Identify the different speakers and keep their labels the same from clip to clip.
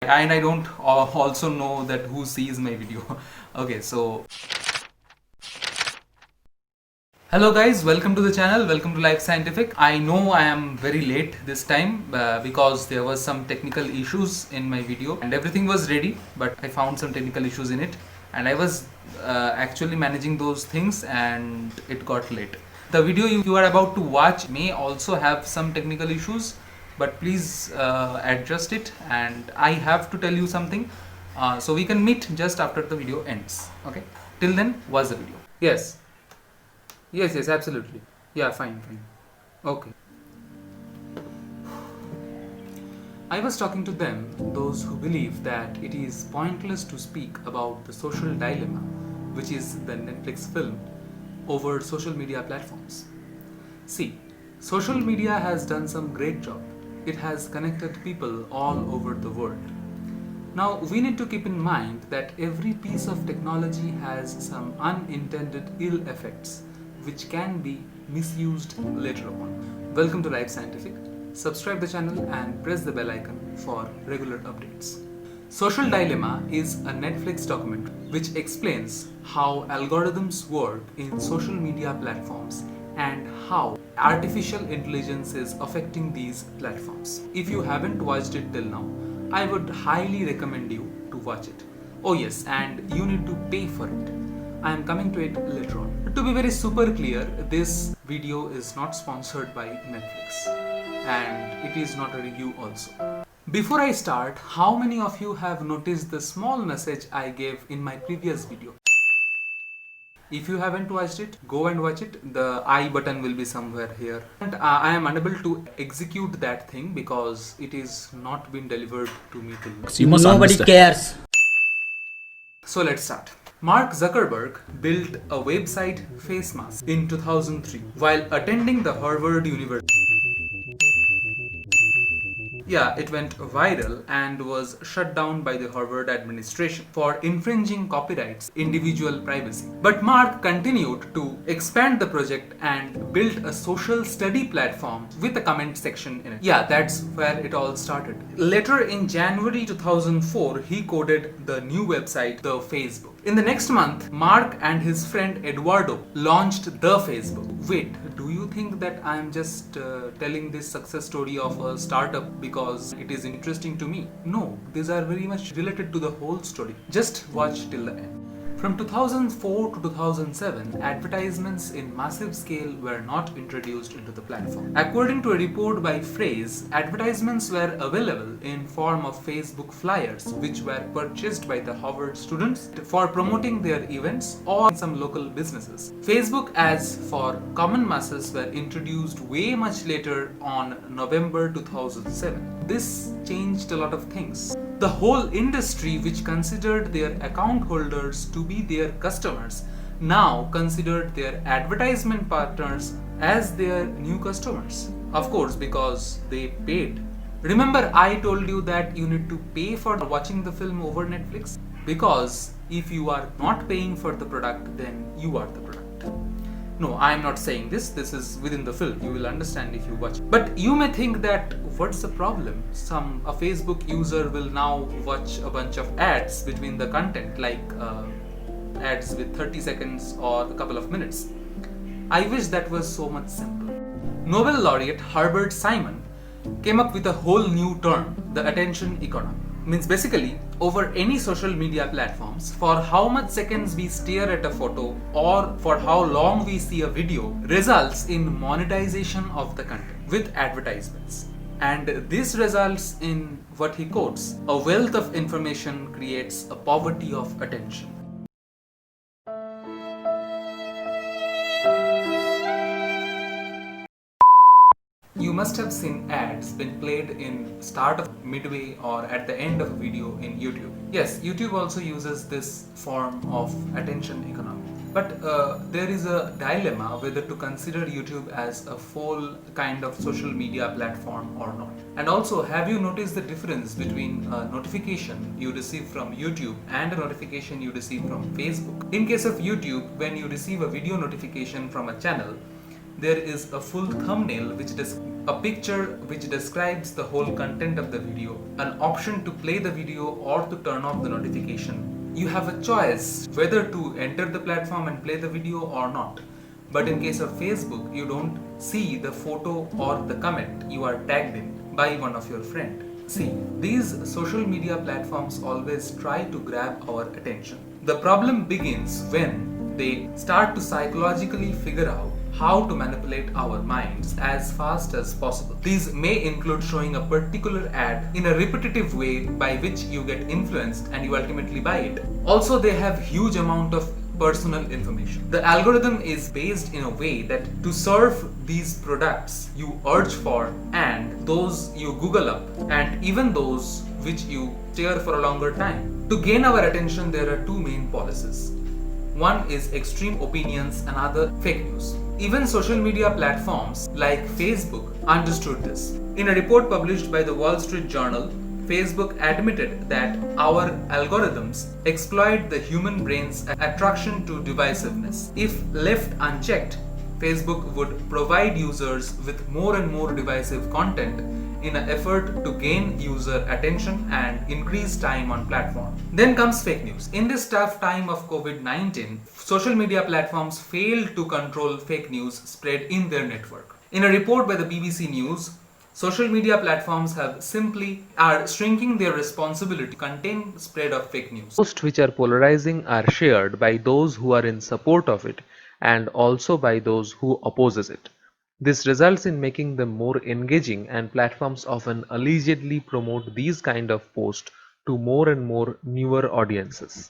Speaker 1: and I don't also know that who sees my video. Okay, so hello guys, welcome to the channel, welcome to Life Scientific. I know I am very late this time because there was some technical issues in my video and everything was ready, but I found some technical issues in it and I was actually managing those things and it got late. The video you are about to watch may also have some technical issues, but please adjust it, and I have to tell you something, so we can meet just after the video ends. Okay, till then watch the video. Yes, absolutely. Yeah, fine. Okay. I was talking to them, those who believe that it is pointless to speak about the social dilemma, which is the Netflix film, over social media platforms. See, social media has done some great job. It has connected people all over the world. Now, we need to keep in mind that every piece of technology has some unintended ill effects which can be misused later on. Welcome to Life Scientific. Subscribe the channel and press the bell icon for regular updates. Social Dilemma is a Netflix documentary which explains how algorithms work in social media platforms and how artificial intelligence is affecting these platforms. If you haven't watched it till now, I would highly recommend you to watch it. Oh yes, and you need to pay for it. I am coming to it later on. To be very super clear, this video is not sponsored by Netflix and it is not a review also. Before I start, how many of you have noticed the small message I gave in my previous video? If you haven't watched it, go and watch it. The I button will be somewhere here. And I am unable to execute that thing because it is not been delivered to me till now.
Speaker 2: Nobody cares.
Speaker 1: So let's start. Mark Zuckerberg built a website face mask in 2003 while attending the Harvard University. Yeah, it went viral and was shut down by the Harvard administration for infringing copyrights, individual privacy. But Mark continued to expand the project and built a social study platform with a comment section in it. Yeah, that's where it all started. Later in January 2004, he coded the new website, the Facebook. In the next month, Mark and his friend Eduardo launched the Facebook. Wait, do you think that I am just telling this success story of a startup because it is interesting to me? No, these are very much related to the whole story. Just watch till the end. From 2004 to 2007, advertisements in massive scale were not introduced into the platform. According to a report by Phrase, advertisements were available in form of Facebook flyers which were purchased by the Harvard students for promoting their events or some local businesses. Facebook ads for common masses were introduced way much later on November 2007. This changed a lot of things. The whole industry, which considered their account holders to be their customers, now considered their advertisement partners as their new customers. Of course, because they paid. Remember, I told you that you need to pay for watching the film over Netflix? Because if you are not paying for the product, then you are the product. No, I am not saying this. This is within the film. You will understand if you watch. But you may think that what's the problem? A Facebook user will now watch a bunch of ads between the content, like ads with 30 seconds or a couple of minutes. I wish that was so much simple. Nobel laureate Herbert Simon came up with a whole new term, the attention economy. Means basically, over any social media platforms, for how much seconds we stare at a photo or for how long we see a video results in monetization of the content with advertisements. And this results in what he quotes: a wealth of information creates a poverty of attention. You must have seen ads been played in start of, midway, or at the end of a video in YouTube. Yes, YouTube also uses this form of attention economy. But there is a dilemma whether to consider YouTube as a full kind of social media platform or not. And also, have you noticed the difference between a notification you receive from YouTube and a notification you receive from Facebook? In case of YouTube, when you receive a video notification from a channel, there is a full thumbnail which a picture which describes the whole content of the video, an option to play the video or to turn off the notification. You have a choice whether to enter the platform and play the video or not. But in case of Facebook, you don't see the photo or the comment you are tagged in by one of your friend. See, these social media platforms always try to grab our attention. The problem begins when they start to psychologically figure out how to manipulate our minds as fast as possible. These may include showing a particular ad in a repetitive way by which you get influenced and you ultimately buy it. Also, they have huge amount of personal information. The algorithm is based in a way that to serve these products you urge for and those you Google up and even those which you stare for a longer time. To gain our attention, there are two main policies. One is extreme opinions, another fake news. Even social media platforms like Facebook understood this. In a report published by the Wall Street Journal, Facebook admitted that our algorithms exploit the human brain's attraction to divisiveness. If left unchecked, Facebook would provide users with more and more divisive content in an effort to gain user attention and increase time on platform. Then comes fake news. In this tough time of COVID-19, social media platforms failed to control fake news spread in their network. In a report by the BBC News, social media platforms are shrinking their responsibility to contain spread of fake news.
Speaker 2: Posts which are polarizing are shared by those who are in support of it and also by those who opposes it. This results in making them more engaging, and platforms often allegedly promote these kind of posts to more and more newer audiences.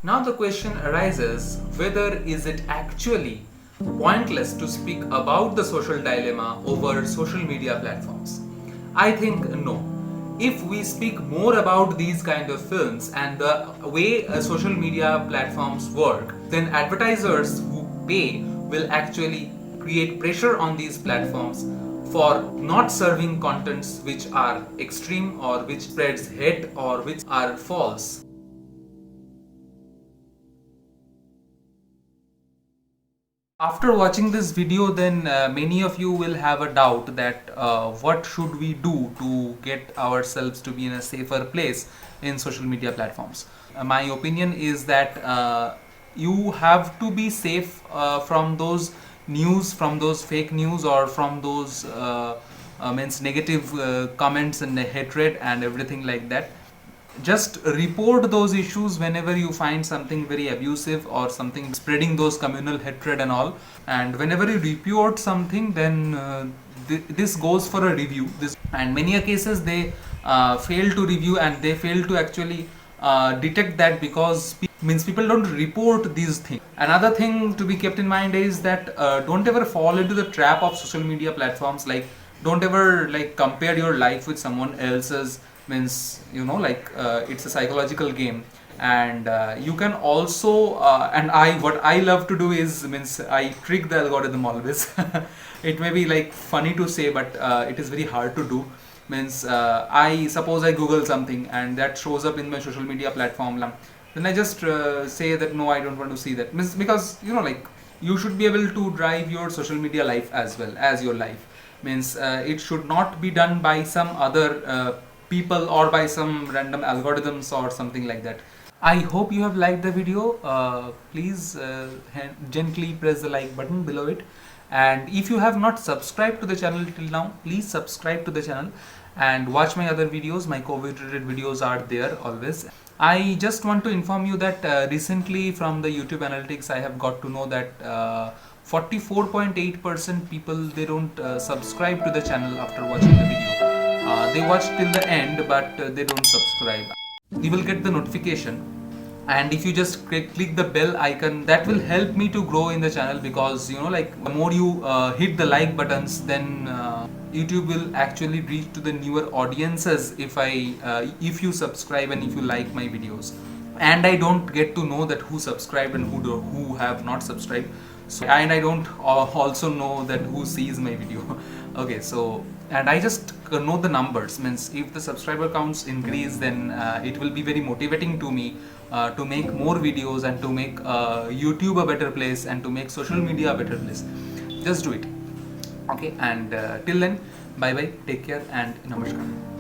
Speaker 1: Now the question arises, whether is it actually pointless to speak about the social dilemma over social media platforms? I think no. If we speak more about these kind of films and the way social media platforms work, then advertisers who pay will actually create pressure on these platforms for not serving contents which are extreme or which spreads hate or which are false. After watching this video, then many of you will have a doubt that what should we do to get ourselves to be in a safer place in social media platforms. My opinion is that you have to be safe from those news, from those fake news, or from those negative comments and hatred and everything like that. Just report those issues whenever you find something very abusive or something spreading those communal hatred and all. And whenever you report something, then this goes for a review. And many cases they fail to review and they fail to actually detect that, because people don't report these things. Another thing to be kept in mind is that don't ever fall into the trap of social media platforms. Like, don't ever compare your life with someone else's. It's a psychological game, and you can also what I love to do is I trick the algorithm always. It may be funny to say, but it is very hard to do. I suppose I Google something and that shows up in my social media platform, then I just say that no, I don't want to see that. Because you should be able to drive your social media life as well as your life. It should not be done by some other people or by some random algorithms or something like that. I hope you have liked the video. Please gently press the like button below it, and if you have not subscribed to the channel till now, please subscribe to the channel and watch my other videos. My COVID related videos are there always. I just want to inform you that recently from the YouTube analytics I have got to know that 44.8% people, they don't subscribe to the channel after watching the video. They watch till the end, but they don't subscribe. You will get the notification, and if you just click the bell icon, that will help me to grow in the channel, because the more you hit the like buttons, then YouTube will actually reach to the newer audiences if you subscribe and if you like my videos. And I don't get to know that who subscribed and who have not subscribed. And I don't also know that who sees my video. Okay, so and I just know the numbers. Means if the subscriber counts increase, then it will be very motivating to me to make more videos and to make YouTube a better place and to make social media a better place. Just do it. Okay, and till then, bye bye, take care, and namaskar.